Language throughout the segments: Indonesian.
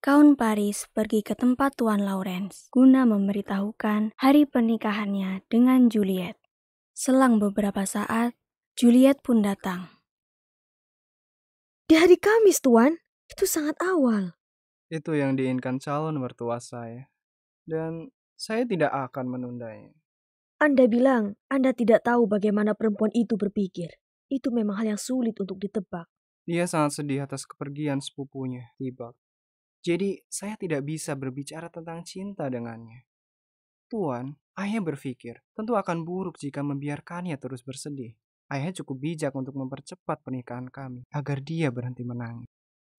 Count Paris pergi ke tempat Tuan Lawrence guna memberitahukan hari pernikahannya dengan Juliet. Selang beberapa saat, Juliet pun datang. Di hari Kamis, Tuan. Itu sangat awal. Itu yang diinginkan calon mertua saya. Dan saya tidak akan menundanya. Anda bilang Anda tidak tahu bagaimana perempuan itu berpikir. Itu memang hal yang sulit untuk ditebak. Dia sangat sedih atas kepergian sepupunya, Tibak. Jadi, saya tidak bisa berbicara tentang cinta dengannya. Tuan, ayah berpikir tentu akan buruk jika membiarkannya terus bersedih. Ayah cukup bijak untuk mempercepat pernikahan kami agar dia berhenti menangis.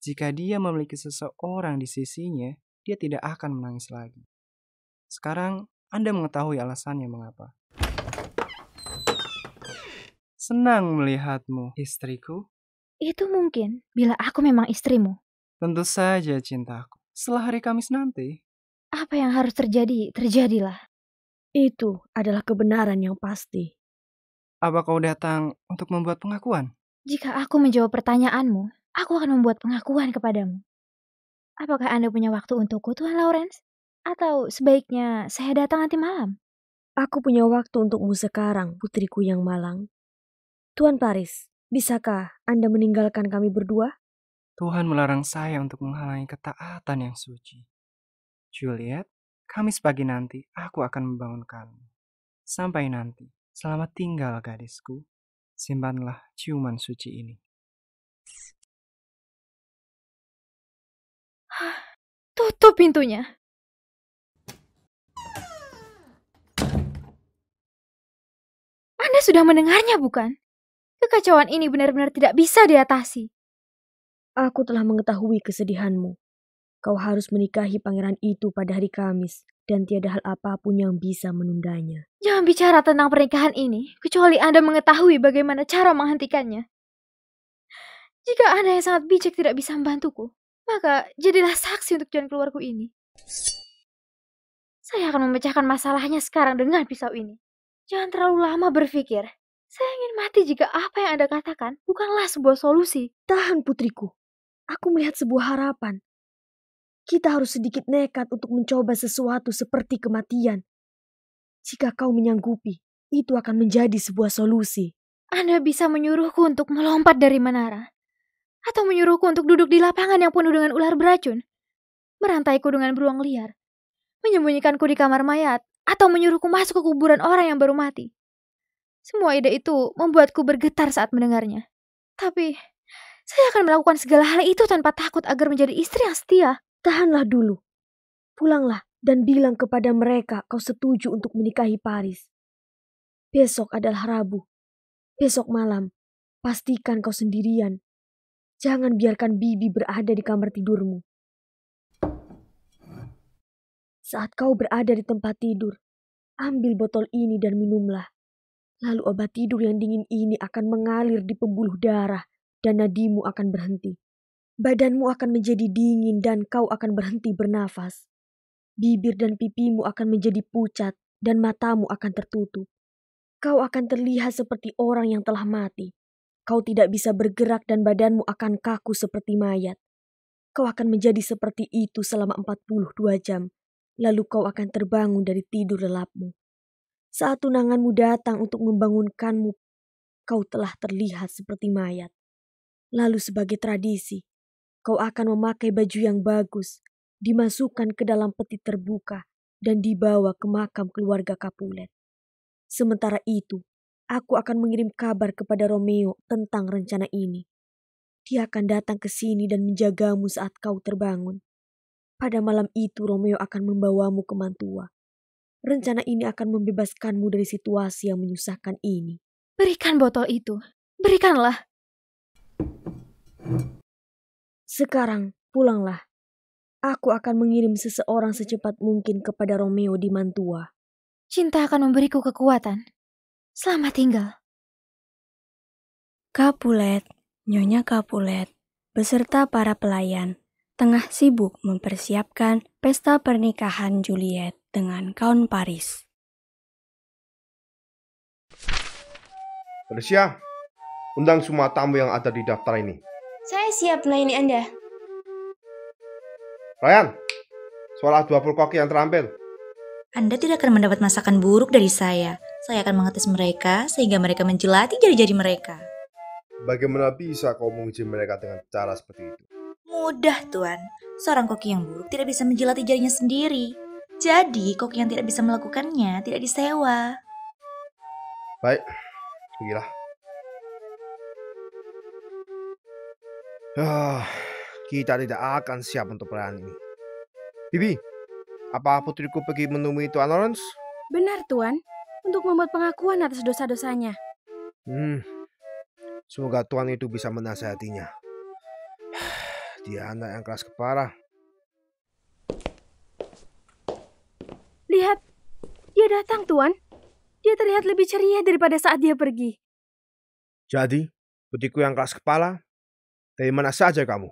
Jika dia memiliki seseorang di sisinya, dia tidak akan menangis lagi. Sekarang, Anda mengetahui alasannya mengapa. Senang melihatmu, istriku. Itu mungkin bila aku memang istrimu. Tentu saja, cintaku. Setelah hari Kamis nanti, Apa yang harus terjadi, terjadilah. Itu adalah kebenaran yang pasti. apa kau datang untuk membuat pengakuan? Jika aku menjawab pertanyaanmu, aku akan membuat pengakuan kepadamu. Apakah Anda punya waktu untukku, Tuan Lawrence? Atau sebaiknya saya datang nanti malam? Aku punya waktu untukmu sekarang, putriku yang malang. Tuan Paris, bisakah Anda meninggalkan kami berdua? Tuhan melarang saya untuk menghalangi ketaatan yang suci. Juliet, Kamis pagi nanti aku akan membangunkanmu. Sampai nanti, selamat tinggal gadisku. Simpanlah ciuman suci ini. Tutup pintunya. Anda sudah mendengarnya, bukan? Kekacauan ini benar-benar tidak bisa diatasi. Aku telah mengetahui kesedihanmu. Kau harus menikahi pangeran itu pada hari Kamis, dan tiada hal apapun yang bisa menundanya. Jangan bicara tentang pernikahan ini, kecuali Anda mengetahui bagaimana cara menghentikannya. Jika Anda yang sangat bijak tidak bisa membantuku, maka jadilah saksi untuk jalan keluarku ini. Saya akan memecahkan masalahnya sekarang dengan pisau ini. Jangan terlalu lama berpikir. Saya ingin mati jika apa yang Anda katakan bukanlah sebuah solusi. Tahan putriku, aku melihat sebuah harapan. Kita harus sedikit nekat untuk mencoba sesuatu seperti kematian. Jika kau menyanggupi, itu akan menjadi sebuah solusi. Anda bisa menyuruhku untuk melompat dari menara. Atau menyuruhku untuk duduk di lapangan yang penuh dengan ular beracun. Merantaiku dengan beruang liar. Menyembunyikanku di kamar mayat. Atau menyuruhku masuk ke kuburan orang yang baru mati. Semua ide itu membuatku bergetar saat mendengarnya. Tapi, saya akan melakukan segala hal itu tanpa takut agar menjadi istri yang setia. Tahanlah dulu. Pulanglah dan bilang kepada mereka kau setuju untuk menikahi Paris. Besok adalah Rabu. Besok malam, pastikan kau sendirian. Jangan biarkan Bibi berada di kamar tidurmu. Saat kau berada di tempat tidur, ambil botol ini dan minumlah. Lalu obat tidur yang dingin ini akan mengalir di pembuluh darah dan nadimu akan berhenti. Badanmu akan menjadi dingin dan kau akan berhenti bernafas. Bibir dan pipimu akan menjadi pucat dan matamu akan tertutup. Kau akan terlihat seperti orang yang telah mati. Kau tidak bisa bergerak dan badanmu akan kaku seperti mayat. Kau akan menjadi seperti itu selama 42 jam. Lalu kau akan terbangun dari tidur lelapmu. Saat tunanganmu datang untuk membangunkanmu, kau telah terlihat seperti mayat. Lalu sebagai tradisi, kau akan memakai baju yang bagus, dimasukkan ke dalam peti terbuka, dan dibawa ke makam keluarga Capulet. Sementara itu, aku akan mengirim kabar kepada Romeo tentang rencana ini. Dia akan datang ke sini dan menjagamu saat kau terbangun. Pada malam itu Romeo akan membawamu ke Mantua. Rencana ini akan membebaskanmu dari situasi yang menyusahkan ini. Berikan botol itu. Berikanlah. Sekarang pulanglah. Aku akan mengirim seseorang secepat mungkin kepada Romeo di Mantua. Cinta akan memberiku kekuatan. Selamat tinggal. Capulet, Nyonya Capulet, beserta para pelayan, tengah sibuk mempersiapkan pesta pernikahan Juliet dengan Count Paris. Felicia, undang semua tamu yang ada di daftar ini. Saya siap melayani Anda. Ryan, soal 20 koki yang terampil. Anda tidak akan mendapat masakan buruk dari saya. Saya akan mengetes mereka sehingga mereka menjelati jari-jari mereka. Bagaimana bisa kau menguji mereka dengan cara seperti itu? Mudah, Tuan. Seorang koki yang buruk tidak bisa menjelati jarinya sendiri. Jadi, koki yang tidak bisa melakukannya tidak disewa. Baik, pergilah. Kita tidak akan siap untuk perayaan ini. Bibi, apa putriku pergi menemui Tuan Lawrence? Benar, Tuan. Untuk membuat pengakuan atas dosa-dosanya. Semoga Tuan itu bisa menasihatinya. Dia anak yang keras kepala. Lihat, dia datang, Tuan. Dia terlihat lebih ceria daripada saat dia pergi. Jadi, putriku yang keras kepala, dari mana saja kamu?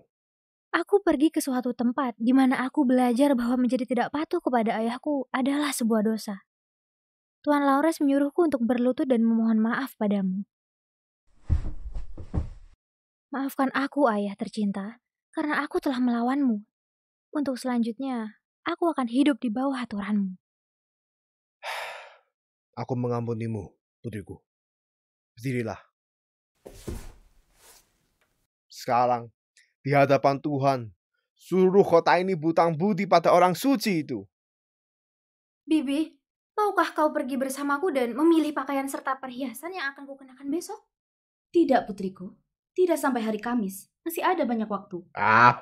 Aku pergi ke suatu tempat di mana aku belajar bahwa menjadi tidak patuh kepada ayahku adalah sebuah dosa. Tuan Lawrence menyuruhku untuk berlutut dan memohon maaf padamu. Maafkan aku, ayah tercinta, karena aku telah melawanmu. Untuk selanjutnya, aku akan hidup di bawah aturanmu. Aku mengampunimu, putriku. Berdirilah. Sekarang, di hadapan Tuhan, seluruh kota ini butang budi pada orang suci itu. Bibi, maukah kau pergi bersamaku dan memilih pakaian serta perhiasan yang akan kukenakan besok? Tidak, putriku. Tidak sampai hari Kamis. Masih ada banyak waktu.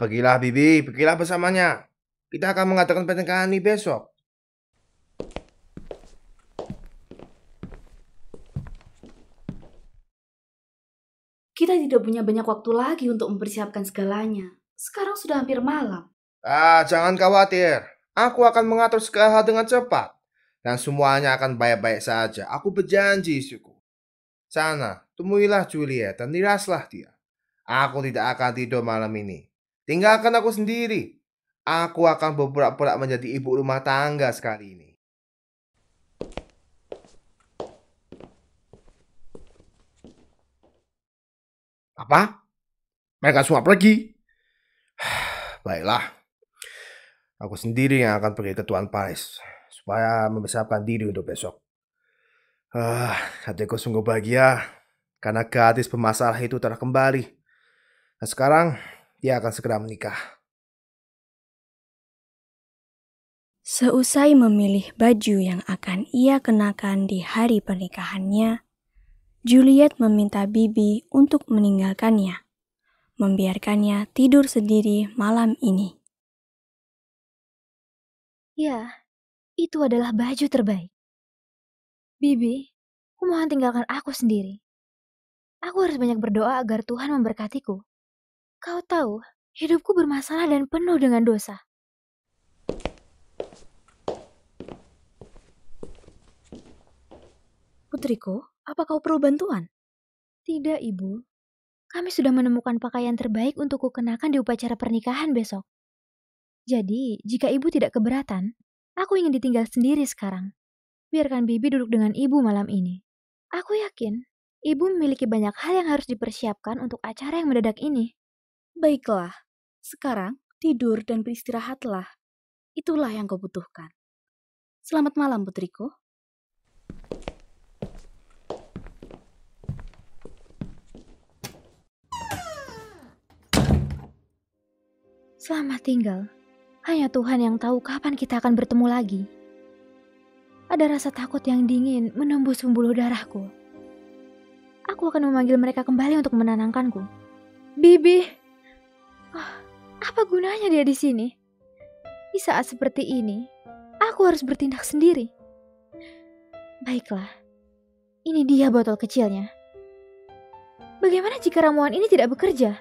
Pergilah Bibi, pergilah bersamanya. Kita akan mengadakan pernikahan ini besok. Kita tidak punya banyak waktu lagi untuk mempersiapkan segalanya. Sekarang sudah hampir malam. Jangan khawatir. Aku akan mengatur segala hal dengan cepat. Dan semuanya akan baik-baik saja. Aku berjanji, istriku. Sana, temuilah Juliet dan diraslah dia. Aku tidak akan tidur malam ini. Tinggalkan aku sendiri. Aku akan berpura-pura menjadi ibu rumah tangga sekali ini. Apa? Mereka semua pergi? Baiklah. Aku sendiri yang akan pergi ke Tuan Paris supaya mempersiapkan diri untuk besok. Hatiku sungguh bahagia karena gadis bermasalah itu telah kembali. Dan sekarang dia akan segera menikah. Seusai memilih baju yang akan ia kenakan di hari pernikahannya, Juliet meminta Bibi untuk meninggalkannya, membiarkannya tidur sendiri malam ini. Ya, itu adalah baju terbaik. Bibi, kumohon tinggalkan aku sendiri. Aku harus banyak berdoa agar Tuhan memberkatiku. Kau tahu, hidupku bermasalah dan penuh dengan dosa. Putriku, apa kau perlu bantuan? Tidak, Ibu. Kami sudah menemukan pakaian terbaik untuk kukenakan di upacara pernikahan besok. Jadi, jika Ibu tidak keberatan, aku ingin ditinggal sendiri sekarang. Biarkan Bibi duduk dengan Ibu malam ini. Aku yakin, Ibu memiliki banyak hal yang harus dipersiapkan untuk acara yang mendadak ini. Baiklah, sekarang tidur dan beristirahatlah. Itulah yang kau butuhkan. Selamat malam, putriku. Selamat tinggal. Hanya Tuhan yang tahu kapan kita akan bertemu lagi. Ada rasa takut yang dingin menembus pembuluh darahku. Aku akan memanggil mereka kembali untuk menenangkanku. Bibi, apa gunanya dia di sini? Di saat seperti ini, aku harus bertindak sendiri. Baiklah, ini dia botol kecilnya. Bagaimana jika ramuan ini tidak bekerja?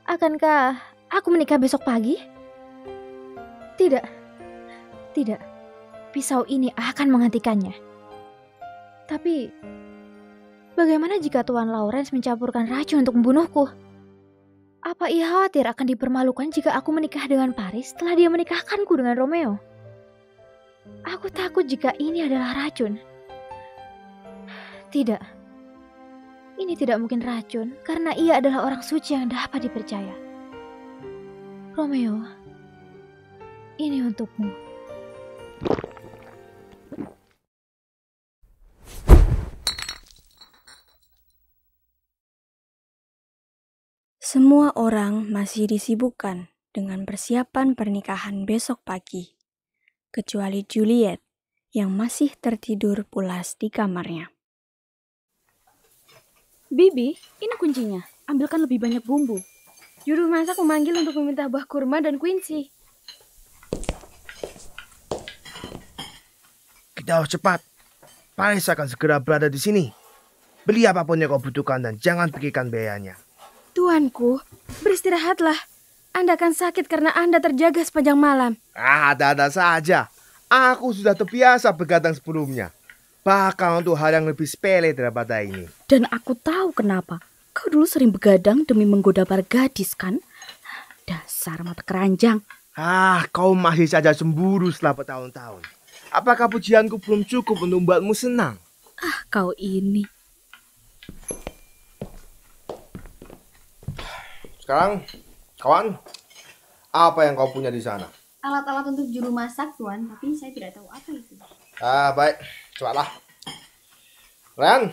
Akankah aku menikah besok pagi? Tidak. Pisau ini akan menghentikannya. Tapi, bagaimana jika Tuan Lawrence mencampurkan racun untuk membunuhku? Apa ia khawatir akan dipermalukan jika aku menikah dengan Paris setelah dia menikahkanku dengan Romeo? Aku takut jika ini adalah racun. Tidak. Ini tidak mungkin racun karena ia adalah orang suci yang dapat dipercaya. Romeo, Ini untukmu. Semua orang masih disibukkan dengan persiapan pernikahan besok pagi, kecuali Juliet yang masih tertidur pulas di kamarnya. Bibi, ini kuncinya. Ambilkan lebih banyak bumbu. Juru masak memanggil untuk meminta buah kurma dan quincy. Kita harus cepat. Paris akan segera berada di sini. Beli apapun yang kau butuhkan dan jangan pikirkan biayanya. Tuanku, beristirahatlah. Anda akan sakit karena Anda terjaga sepanjang malam. Ada-ada saja. Aku sudah terbiasa begadang sebelumnya. Bahkan untuk hal yang lebih sepele daripada ini. Dan aku tahu kenapa. Kau dulu sering begadang demi menggoda para gadis, kan? Dasar mata keranjang. Kau masih saja cemburu setelah bertahun-tahun. Apakah pujianku belum cukup untuk membuatmu senang? Kau ini. Sekarang, kawan, apa yang kau punya di sana? Alat-alat untuk juru masak, Tuan, tapi saya tidak tahu apa itu. Baik, cepatlah. Ryan,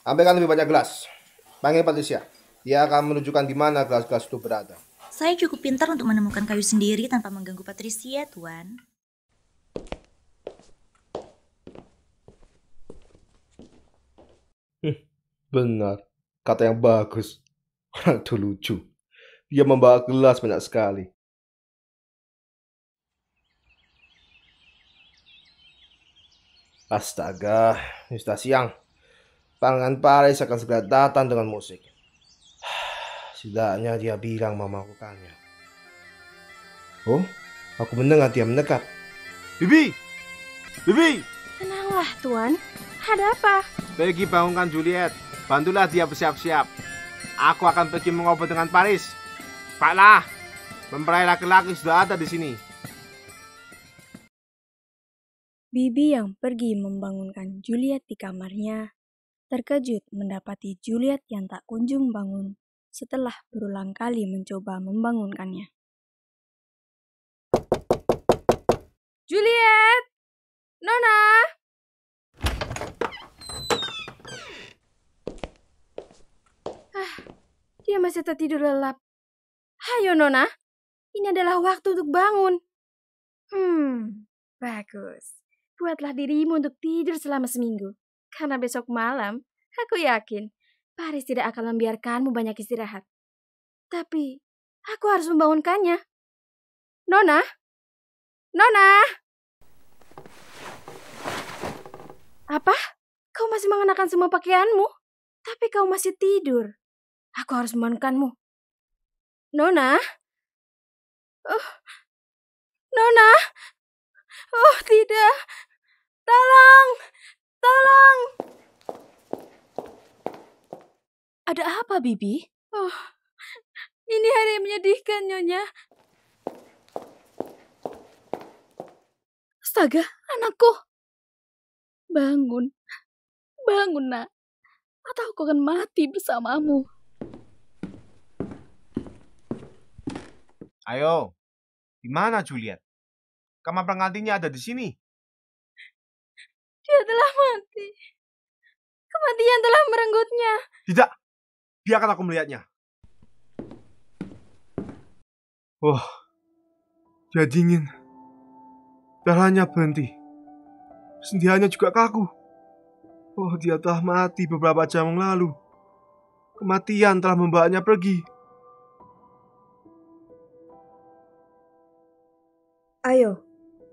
ambilkan lebih banyak gelas. Panggil Patricia. Dia akan menunjukkan di mana gelas-gelas itu berada. Saya cukup pintar untuk menemukan kayu sendiri tanpa mengganggu Patricia, Tuan. Benar, kata yang bagus. Orang itu lucu. Dia membawa gelas banyak sekali. Astaga, ini sudah siang. Pangeran Paris akan segera datang dengan musik. Setidaknya dia bilang mau melakukannya. Oh, aku mendengar dia mendekat. Bibi! Bibi! Tenanglah, Tuan. Ada apa? Pergi bangunkan Juliet. Bantulah dia bersiap-siap. Aku akan pergi mengobrol dengan Paris. Cepatlah, mempelai laki-laki sudah ada di sini. Bibi yang pergi membangunkan Juliet di kamarnya, terkejut mendapati Juliet yang tak kunjung bangun setelah berulang kali mencoba membangunkannya. Juliet! Nona! Dia masih tertidur lelap. Hayo, Nona. Ini adalah waktu untuk bangun. Bagus. Buatlah dirimu untuk tidur selama seminggu. Karena besok malam, aku yakin Paris tidak akan membiarkanmu banyak istirahat. Tapi, aku harus membangunkannya. Nona? Nona! Apa? Kau masih mengenakan semua pakaianmu? Tapi kau masih tidur. Aku harus membangunkanmu. Nona? Nona? Oh, tidak. Tolong! Tolong! Ada apa, Bibi? Oh, ini hari yang menyedihkan, Nyonya. Astaga, anakku. Bangun. Bangun, nak. Atau aku akan mati bersamamu. Ayo, di mana Juliet? Kamar pengantinnya ada di sini. Dia telah mati. Kematian telah merenggutnya. Tidak, biarkan aku melihatnya. Wah, dia dingin. Darahnya berhenti. Sendiannya juga kaku. Oh, dia telah mati beberapa jam yang lalu. Kematian telah membawanya pergi. Ayo,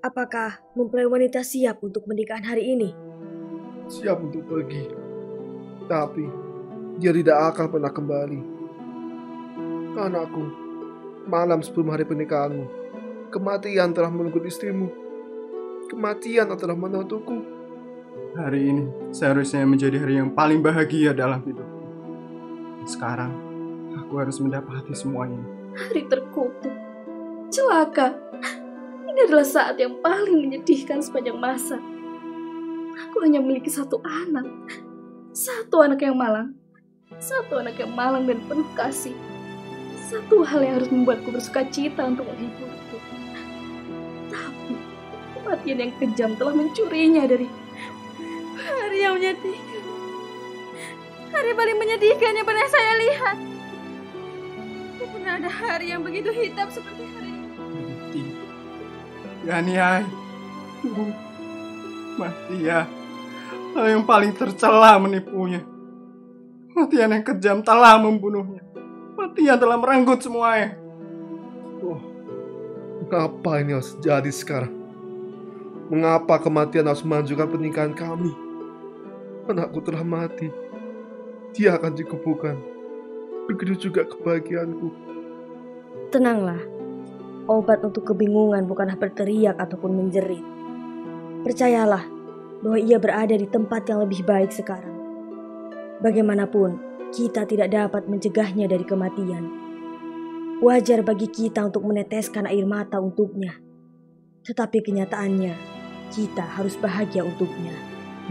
apakah mempelai wanita siap untuk pernikahan hari ini? Siap untuk pergi. Tapi, dia tidak akan pernah kembali. Anakku, malam sebelum hari pernikahanmu, kematian telah menunggu istrimu. Kematian telah menantuku. Hari ini seharusnya menjadi hari yang paling bahagia dalam hidupku. Sekarang, aku harus mendapati semua ini. Hari terkutuk. Celaka. Ini adalah saat yang paling menyedihkan sepanjang masa. Aku hanya memiliki satu anak. Satu anak yang malang. Satu anak yang malang dan penuh kasih. Satu hal yang harus membuatku bersuka cita untuk menghiburku. kematian yang kejam telah mencurinya dari Hari yang menyedihkan. Hari paling menyedihkan yang pernah saya lihat. Tidak pernah ada hari yang begitu hitam seperti hari ini. Berhenti. Ya Nyai. Matia, hal yang paling tercela menipunya. Kematian yang kejam telah membunuhnya. Kematian telah merenggut semuanya. Oh, mengapa ini harus jadi sekarang? Mengapa kematian harus mengajukan pernikahan kami? Anakku telah mati. Dia akan dikuburkan. Begitu juga kebahagiaanku. Tenanglah. Obat untuk kebingungan bukanlah berteriak ataupun menjerit. Percayalah bahwa ia berada di tempat yang lebih baik sekarang. Bagaimanapun, kita tidak dapat mencegahnya dari kematian. Wajar bagi kita untuk meneteskan air mata untuknya. Tetapi kenyataannya, kita harus bahagia untuknya.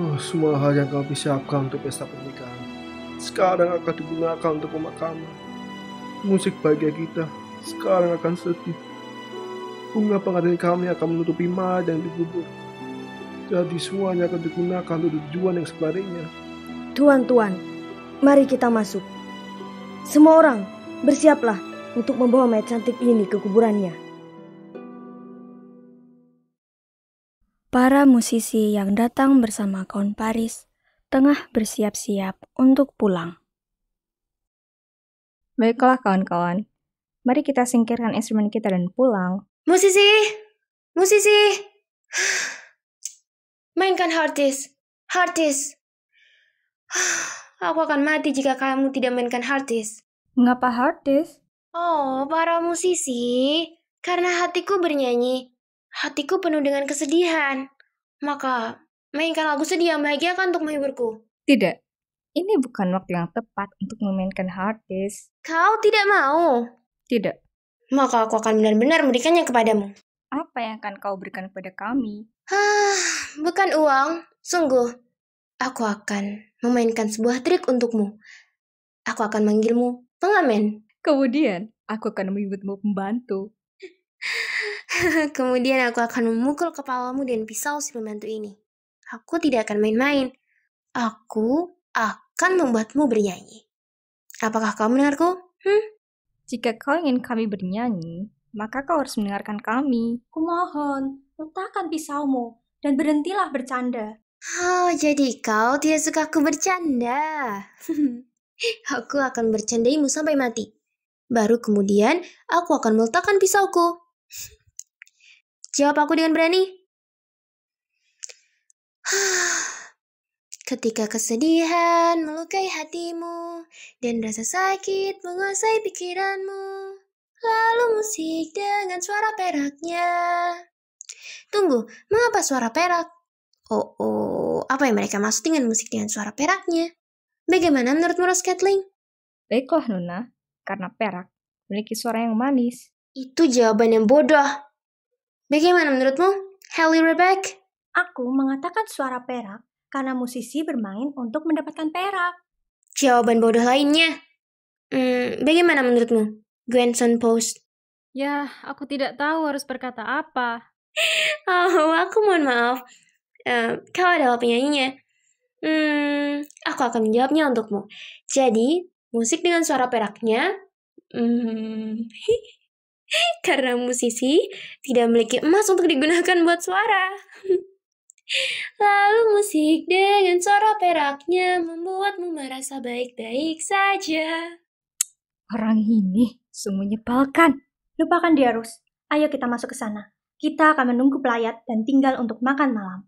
Oh, semua hal yang kami siapkan untuk pesta pernikahan sekarang akan digunakan untuk pemakaman. Musik bahagia kita sekarang akan sedih. Bunga pengantin kami akan menutupi mayat yang dikubur. Jadi semuanya akan digunakan untuk tujuan yang sebaliknya. Tuan-tuan, mari kita masuk. Semua orang, bersiaplah untuk membawa mayat cantik ini ke kuburannya. Para musisi yang datang bersama Count Paris tengah bersiap-siap untuk pulang. Baiklah kawan-kawan, mari kita singkirkan instrumen kita dan pulang. Musisi! Musisi! Mainkan Hearties. Hearties. Aku akan mati jika kamu tidak mainkan Hearties. Mengapa Hearties? Oh, para musisi. Karena hatiku bernyanyi. Hatiku penuh dengan kesedihan. Maka, mainkan lagu sedih yang bahagiakan untuk menghiburku. Tidak, ini bukan waktu yang tepat untuk memainkan Hearties. Kau tidak mau? Tidak. Maka aku akan benar-benar memberikannya kepadamu. Apa yang akan kau berikan kepada kami? Bukan uang, sungguh. Aku akan memainkan sebuah trik untukmu. Aku akan manggilmu pengamen. Kemudian, aku akan menyebutmu pembantu. Kemudian aku akan memukul kepalamu dengan pisau si pembantu ini. Aku tidak akan main-main. Aku akan membuatmu bernyanyi. Apakah kau mendengarku? Jika kau ingin kami bernyanyi, maka kau harus mendengarkan kami. Kumohon, letakkan pisaumu dan berhentilah bercanda. Oh, jadi kau tidak suka aku bercanda. Aku akan bercandaimu sampai mati. Baru kemudian aku akan meletakkan pisauku. Jawab aku dengan berani. Ketika kesedihan melukai hatimu dan rasa sakit menguasai pikiranmu, lalu musik dengan suara peraknya. Tunggu, mengapa suara perak? Oh, apa yang mereka maksud dengan musik dengan suara peraknya? Bagaimana menurutmu, Rose Catling? Baiklah, Nona, karena perak memiliki suara yang manis. Itu jawaban yang bodoh. Bagaimana menurutmu, Halle Rebecca? Aku mengatakan suara perak karena musisi bermain untuk mendapatkan perak. Jawaban bodoh lainnya. Bagaimana menurutmu, Gwenson Post? Ya, aku tidak tahu harus berkata apa. Oh, aku mohon maaf. Kau adalah penyanyinya. Aku akan menjawabnya untukmu. Jadi, musik dengan suara peraknya, karena musisi tidak memiliki emas untuk digunakan buat suara. Lalu musik dengan suara peraknya membuatmu merasa baik-baik saja. Orang ini sungguh menyebalkan. Lupakan dia, Rus. Ayo kita masuk ke sana. Kita akan menunggu pelayat dan tinggal untuk makan malam.